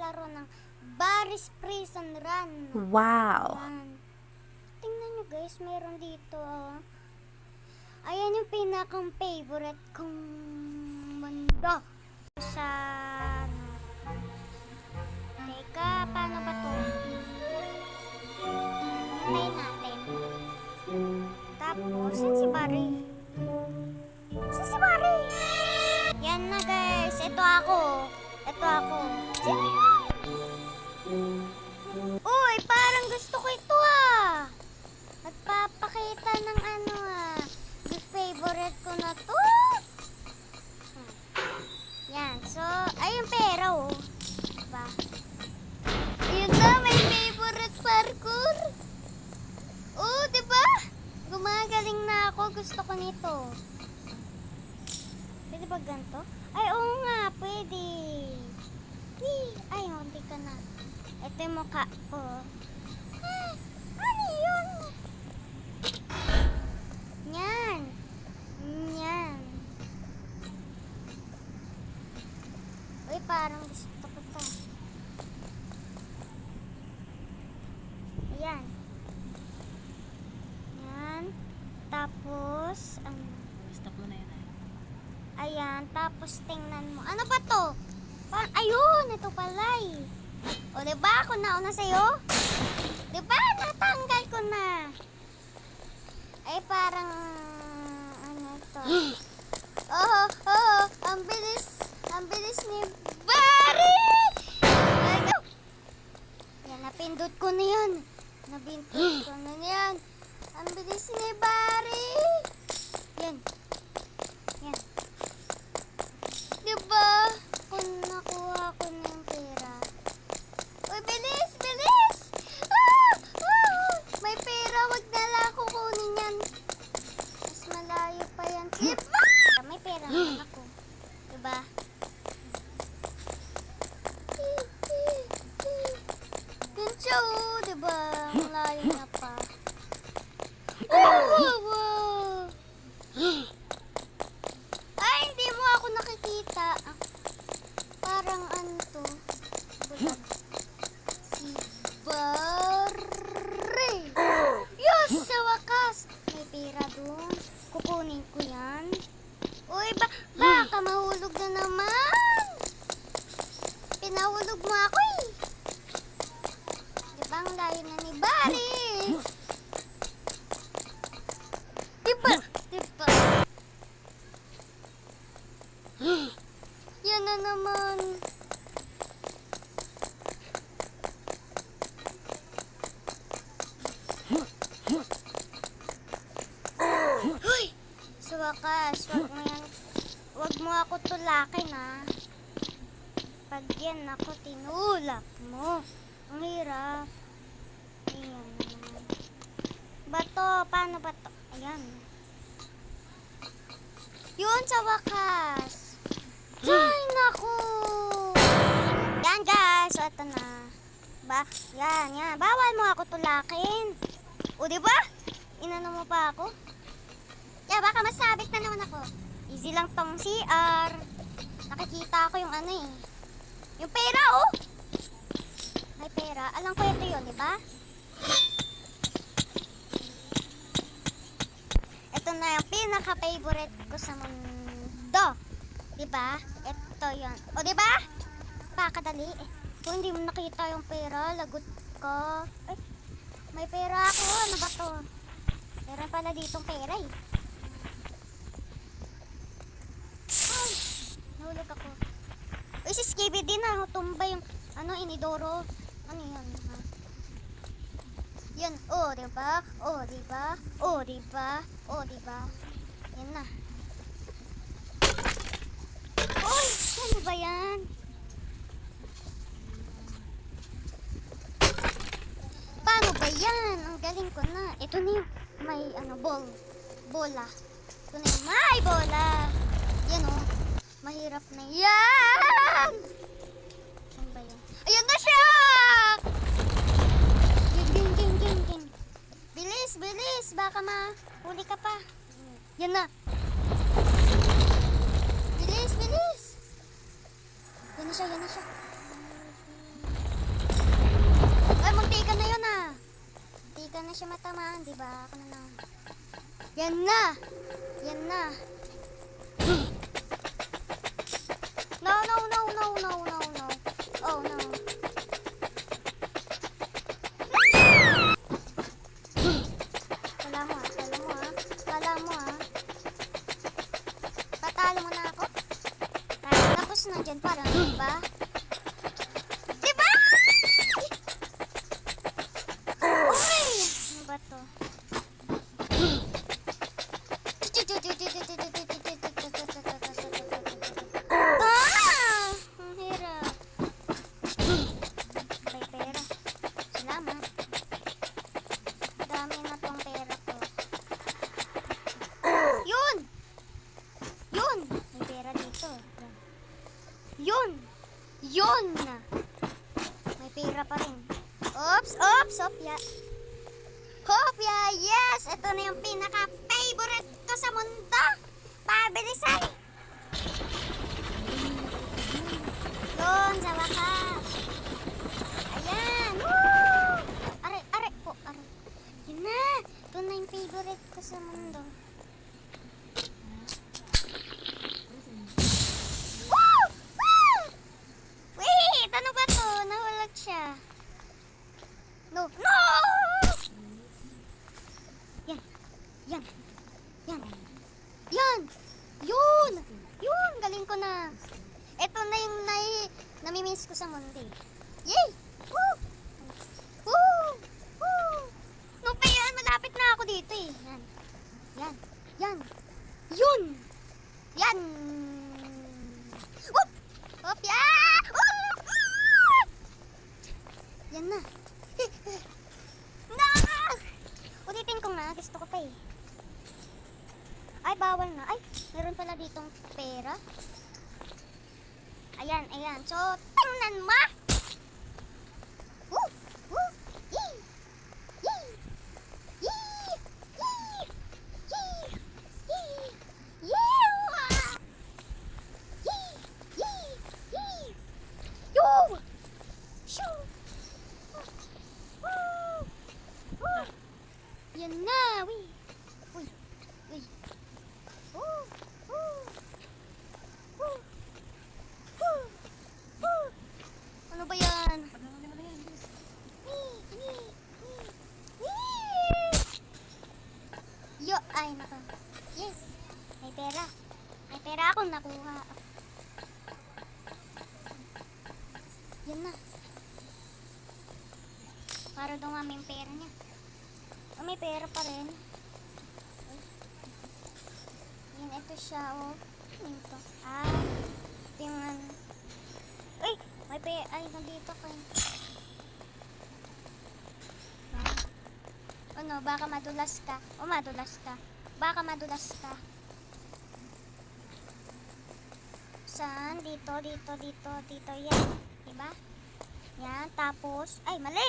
maglalaro ng Barry's Prison Run. Wow. Ayan. Tingnan nyo guys, meron dito. Ayan yung pinakang favorite kong mundo. Sa... Teka, paano ba to? Hintayin natin. Tapos, saan si Barry? Saan si Barry? Yan na guys, ito ako. Sino yun? Uy, parang gusto ko ito ah. Nagpapakita ng ano ah. The favorite ko na to. Yan, so, ayun pera oh. Diba? Ayun na, may favorite parkour. Oh, diba? Gumagaling na ako, gusto ko nito. Pwede ba ganito? Ay, oo nga, pwede. Ay, hindi ka na. Ito yung mukha ko. Ano yun? Yan. Yan. Uy, parang gusto ko to. Ayan. Yan. Tapos, ano? Stop mo na yun. Ayan, tapos tingnan mo. Ano ba to? Ayun, ito pala eh. O, diba? Ako nauna sa'yo? Diba? Natanggal ko na. Ay, parang... Ano ito? Ang bilis. Ang bilis ni Barry! Ay, yan, napindot ko na yan. Ang bilis ni Barry! Yan. Yan. Diba? Kung nakuha ko na yung pera. Uy, bilis! Bilis! May pera, wag na lang kukunin yan. Mas malayo pa yan. Diba? May pera naman ako. Diba? Yan siya oh, diba? Malayo na pa. Wow! Ay, hindi mo ako nakikita. Parang ano to? Bulag. Si Barry. Yes! Sa wakas! May pera dun. Kukunin ko yan. Uy, baka mahulog na naman. Pinahulog mo ako eh. Diba ang layo na ni Barry? Diba? Diba? Yan na naman. Hoy! Sa wakas, wag mo ako tulakin ha. Pag yan ako tinulak mo. Ang hirap. Ayan naman. Bato, paano ba to? Ayan. Yun sa wakas. Ay, naku! Yan guys, so ito na. Yan. Bawal mo ako tulakin. O, diba? Inano mo pa ako? Baka masabit na naman ako. Easy lang tong CR. Nakikita ko yung ano eh. Yung pera, oh! May pera. Alam ko ito yun, diba? Ito na yung pinaka-favorite ko sa mundo. Diba? Ito yun. O, diba? Pakadali. Kung hindi mo nakita yung pera, lagot ko. Ay, may pera ako. Ano ba to? Meron pala ditong pera eh. Ay, nahulog ako. Uy, si Skibidi na. Tumba yung, inidoro. Ano yan? Ha? Yan. Oh, diba? Oh, diba? Oh, diba? Oh, diba? Yan na. Uy, ano ba yan? Paano ba yan? Ang galing ko na. Ito na yung may bola. Ito na yung may bola. Yan o. Mahirap na yan. Saan ba yan? Ayun na siya! Ging. Bilis. Baka mahuli ka pa. Yan na. Bilis. Yan na siya. siya matamaan, di ba? Ako na lang. Yan na! Yan na! No, no, no, no, no, no, no. Oh, no. Kala mo ah, kala mo ah. Kala mo ah. Tatalo mo na ako? Tapos nandyan pa lang, di ba? Di ba? Uy! Ano ba to? Ah! Ang hirap. May pera. Salamat. Dami na tong pera ko. Yun! Yun! May pera dito. Yun! Yun! May pera pa rin. Oops! Oops! Opya! Kopya! Yes! Ito na yung pinaka-favorite ko sa mundo! Pabilisan! Yun! Sa wakas! Ayan! Woo! Aray! Aray po! Aray! Yun na! Ito na yung favorite ko sa mundo. Woo! Woo! Wait! Ano ba to? Nahulag siya. No! No! Yan! Yan! Yan! Yan! Yun! Yun! Galing ko na! Ito na yung namimiss ko sa mundo eh. Yay! Woo! Woo! Woo! No pa yan! Malapit na ako dito eh. Yan! Yan! Yan! Yun! Yan! Whoop! Whoop! Yeah! Whoop! Yan na! Na! Ulitin ko nga. Gusto ko pa eh. Ay, bawal na. Ay, meron pala ditong pera. Ayan, ayan. So, tingnan mo! Woo! Woo! Yee! Yee! Yee! Yee! Yee! Yee! Yeah! Yee! Yee! Yee! Yo! Shoo! Woo! Woo! Yan na! Uy! Uy! Uy! Woo! Woo! Woo! Woo! Woo! Ano ba yan? Yo! Ay, nako. Yes! May pera. May pera akong nakuha. Yan na. Para dumami yung pera niya. Oh, may pera pa rin. Yan, ito siya, oh. Ano ito? Ah, ito yung ano. Uy! May pera. Ay, nandito ko. Ano, baka madulas ka. O, madulas ka. Baka madulas ka. Saan? Dito, dito, dito, dito. Yan. Diba? Yan, tapos. Ay, mali!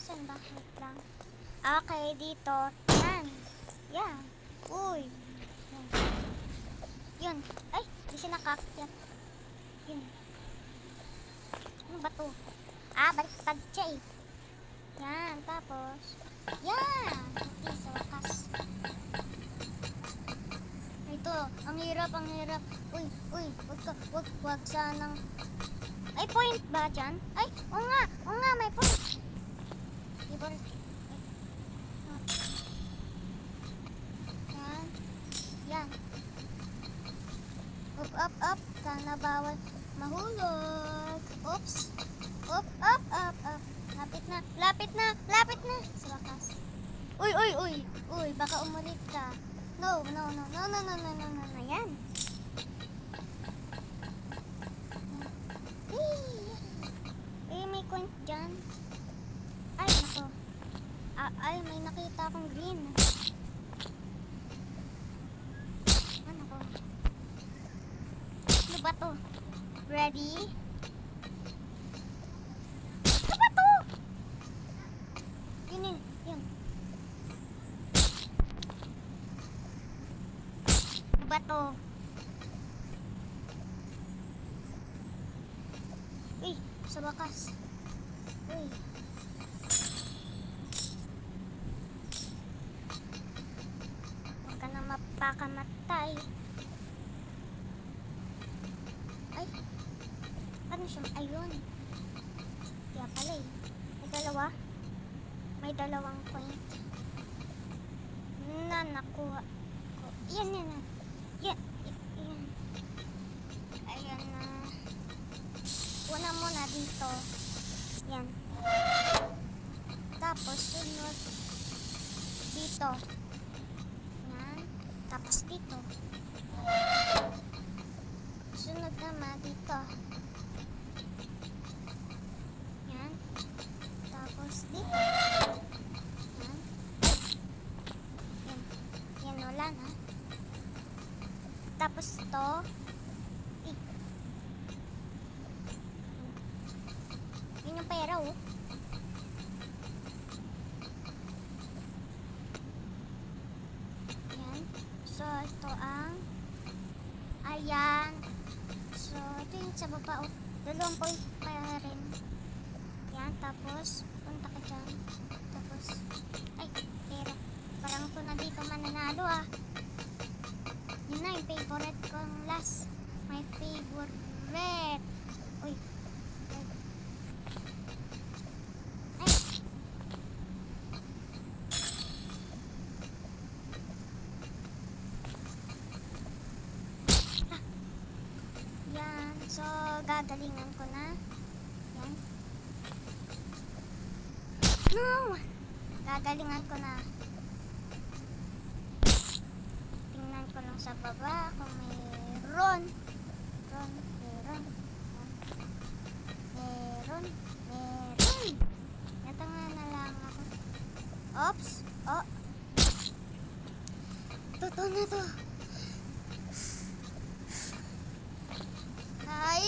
Saan ba? Wait lang. Okay, dito. Yan. Yan. Uy. Yan. Yun. Ay, di siya nakakyat. Yun. Ano ba to? Ah, baliktad siya eh. Yan, tapos. Yan. Okay, sa wakas. Ito, ang hirap, ang hirap. Uy, uy, wag sanang. Ay, point ba dyan? Ay, oo nga, may point. Diba? Yan. Yan. Up. Sana bawal mahulog. Oops. Up. Lapit na. Sa wakas. Uy, baka umulit ka. No. Yan. May coin dyan. Ay, nako. Ay, may nakita akong green. Ano ko? Ano ba to? Ready? Ano ba to? Yun. Ano ba to? Uy, sa wakas. Uy. nagpakamatay. Ay, ano siya? Ayun. Kaya pala eh. May dalawa. May dalawang point. Na nakuha ko. Yan, yan, yan. Yan, yan. Ayan na. Una muna dito. Yan. Tapos sunod dito. Yan. Tapos dito. Sunod naman dito. Yan. Tapos dito. Yan. Yan. Yan wala na. Tapos to. Eh. Yun yung pera oh. Yan. So ito ang ayan. So ito yung sa baba oh. 2 point pa rin. Yan. Tapos punta ka dyan. Tapos ay pera. Parang ito na dito mananalo ah. Yun na yung favorite kong last. My favorite. Uy. Ay. Ay. Ah. Yan. So, gagalingan ko na. Yan. No! Gagalingan ko na. Tingnan ko lang sa baba kung mayroon. Meron. Natanga na lang ako. Oops. Oh. Totoo na to. Ay!